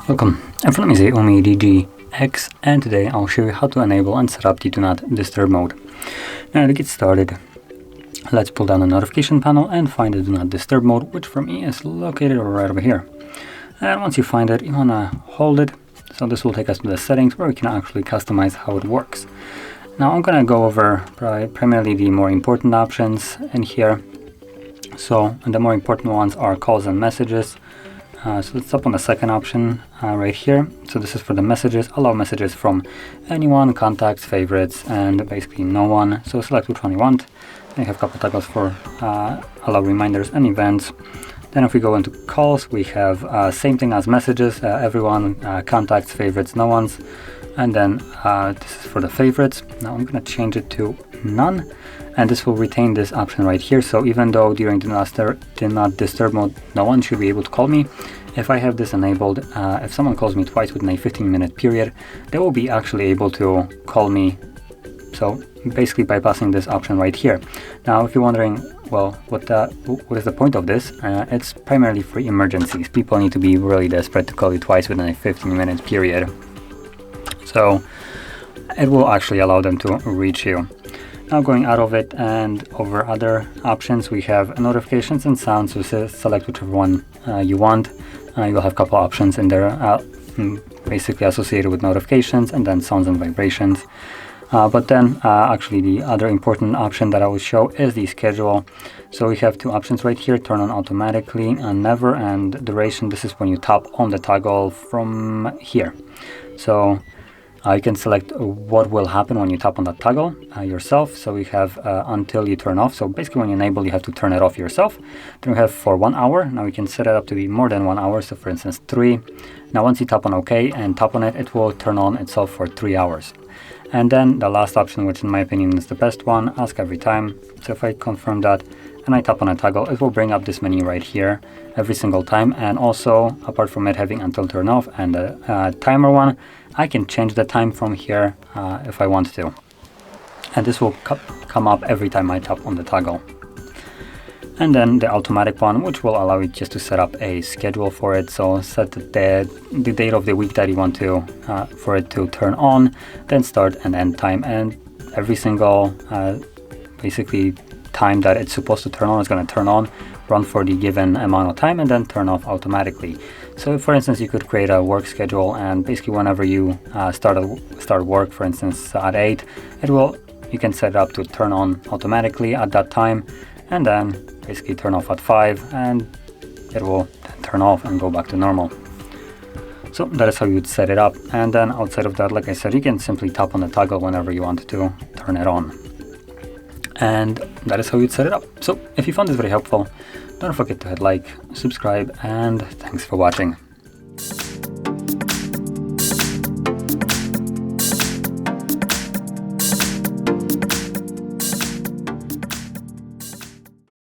Welcome, in front of me is a UMIDIGI X, and today I'll show you how to enable and set up the Do Not Disturb mode. Now to get started, let's pull down the notification panel and find the Do Not Disturb mode, which for me is located right over here. And once you find it, you want to hold it, so this will take us to the settings where we can actually customize how it works. Now I'm going to go over primarily the more important options in here. So the more important ones are calls and messages. So let's tap on the second option right here. So this is for the messages. Allow messages from anyone, contacts, favorites, and basically no one. So select which one you want. Then you have a couple toggles for allow reminders and events. Then if we go into calls, we have same thing as messages, everyone, contacts, favorites, no ones. And then this is for the favorites. Now I'm going to change it to none. And this will retain this option right here. So even though during Do Not Disturb mode, no one should be able to call me, if I have this enabled, if someone calls me twice within a 15-minute period, they will be actually able to call me. So basically bypassing this option right here. Now, if you're wondering, well, what is the point of this? It's primarily for emergencies. People need to be really desperate to call you twice within a 15-minute period. So it will actually allow them to reach you. Now going out of it and over other options, we have notifications and sounds. So select whichever one you want. You'll have a couple options in there basically associated with notifications, and then sounds and vibrations. But then actually the other important option that I will show is the schedule. So we have two options right here: turn on automatically and never, and duration. This is when you tap on the toggle from here. So you can select what will happen when you tap on that toggle yourself. So we have until you turn off. So basically when you enable, you have to turn it off yourself. Then we have for 1 hour. Now we can set it up to be more than 1 hour. So for instance, 3. Now once you tap on OK and tap on it, it will turn on itself for 3 hours. And then the last option, which in my opinion is the best one, ask every time. So if I confirm that and I tap on a toggle, it will bring up this menu right here every single time. And also, apart from it having until turn off and the timer one, I can change the time from here if I want to. And this will come up every time I tap on the toggle. And then the automatic one, which will allow you just to set up a schedule for it. So set the date of the week that you want to for it to turn on, then start and end time. And every single basically time that it's supposed to turn on is going to turn on, run for the given amount of time, and then turn off automatically. So for instance, you could create a work schedule, and basically whenever you start work, for instance at 8, you can set it up to turn on automatically at that time, and then basically turn off at 5, and it will turn off and go back to normal. So that is how you would set it up. And then outside of that, like I said, you can simply tap on the toggle whenever you want to turn it on. And that is how you'd set it up. So if you found this very helpful, don't forget to hit like, subscribe, and thanks for watching.